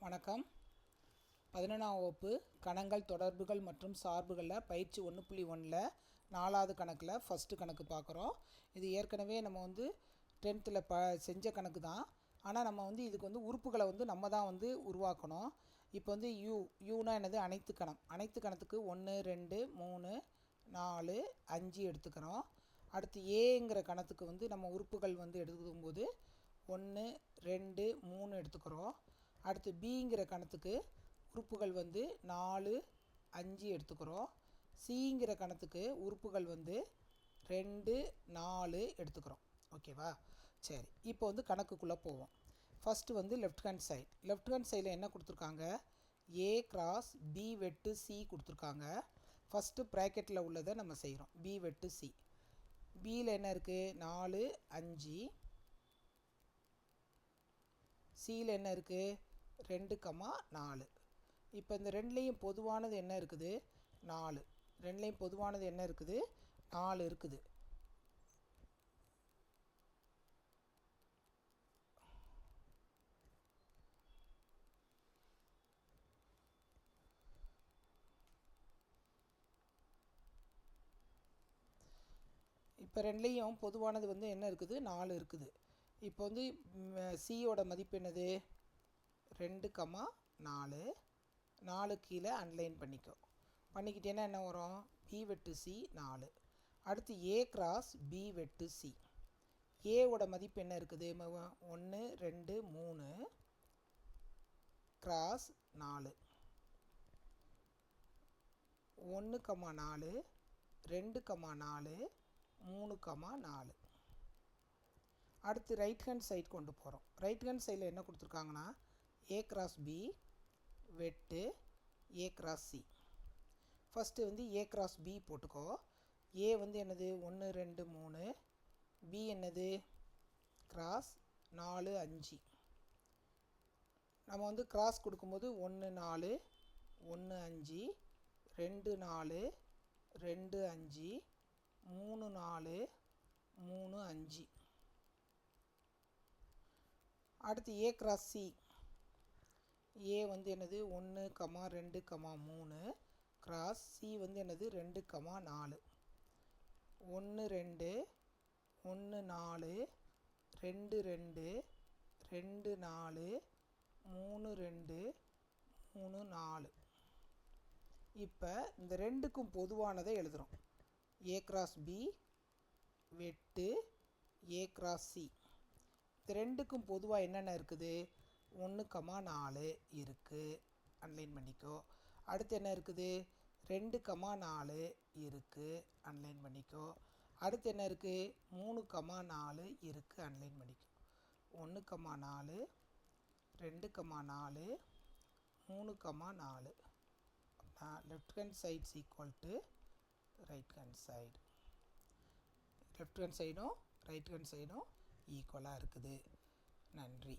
வணக்கம். 11ஆம் வகுப்பு கணங்கள் தொடர்புகள் மற்றும் சார்புகளில் பயிற்சி 1.1ல் 4வது கணக்கில் ஃபஸ்ட்டு கணக்கு பார்க்குறோம். இது ஏற்கனவே நம்ம 10th செஞ்ச கணக்கு தான். ஆனால் நம்ம இதுக்கு உறுப்புகளை நம்ம தான் உருவாக்கணும். இப்போ யூனா என்னது? அனைத்து கணம். அனைத்து கணத்துக்கு 1 2 3 4 5 எடுத்துக்கிறோம். அடுத்து ஏங்கிற கணத்துக்கு நம்ம உறுப்புகள் எடுக்கும்போது 1 2 3 எடுத்துக்கிறோம். அடுத்து பிங்கிற கணத்துக்கு உறுப்புகள் 4 5 எடுத்துக்கிறோம். சிங்கிற கணத்துக்கு உறுப்புகள் 2 4 எடுத்துக்கிறோம். ஓகேவா? சரி, இப்போ கணக்குக்குள்ளே போவோம். First left hand side. Left hand சைடில் என்ன கொடுத்துருக்காங்க? ஏ கிராஸ் பி வெட்டு சி கொடுத்துருக்காங்க. ஃபஸ்ட்டு ப்ராக்கெட்டில் உள்ளதை நம்ம செய்கிறோம். பி வெட்டு சி. பியில் என்ன இருக்குது? 4 5. சியில் என்ன இருக்குது? 2, 4. இப்போ இந்த ரெண்டுலேயும் பொதுவானது என்ன இருக்குது? 4. ரெண்டுலேயும் பொதுவானது என்ன இருக்குது? 4 இருக்குது. இப்போ ரெண்டுலேயும் பொதுவானது என்ன இருக்குது? 4 இருக்குது. இப்போ சியோட மதிப்பு என்னது? 2, 4. 4 கீழே அன்லைன் பண்ணிக்கிட்டேன்னா என்ன வரும்? பி வெட்டு சி 4. அடுத்து ஏ கிராஸ் பி வெட்டு சி. ஏவோட மதிப்பு என்ன இருக்குது? 1 2 3 கிராஸ் 4. 1, 4 2, 4 3, 4. அடுத்து ரைட் ஹேண்ட் சைடு கொண்டு போகிறோம். ரைட் ஹேண்ட் சைடில் என்ன கொடுத்துருக்காங்கன்னா ஏ கிராஸ் பி வெட்டு A cross C. First A cross B போட்டுக்கோ. ஏ என்னது? 1 2 3. பி என்னது? கிராஸ் 4 5. நம்ம கிராஸ் கொடுக்கும்போது 1 4 1 5 2 4 2 5 3 4 3 5. அடுத்து ஏ கிராஸ் சி. ஏ என்னது? 1 2 3 கிராஸ் சி என்னது? 2 4. 1 2 1 4 2 2 2 4 3 2 3 4. இப்போ இந்த ரெண்டுக்கும் பொதுவானதை எழுதுகிறோம். ஏ கிராஸ் பி வெட்டு ஏ கிராஸ் சி. இந்த ரெண்டுக்கும் பொதுவாக என்னென்ன இருக்குது? 1 4 இருக்குது. அன்லைன் பண்ணிக்கோ. அடுத்து என்ன இருக்குது? 2 4 இருக்குது. அன்லைன் பண்ணிக்கோ. அடுத்து என்ன இருக்குது? 3 4 இருக்குது. அன்லைன் பண்ணிக்கோ. 1 4 2 4 3 4. Left hand sides equal to right hand side. Left hand சைடும் ரைட் ஹேண்ட் சைடும் ஈக்குவலாக இருக்குது. நன்றி.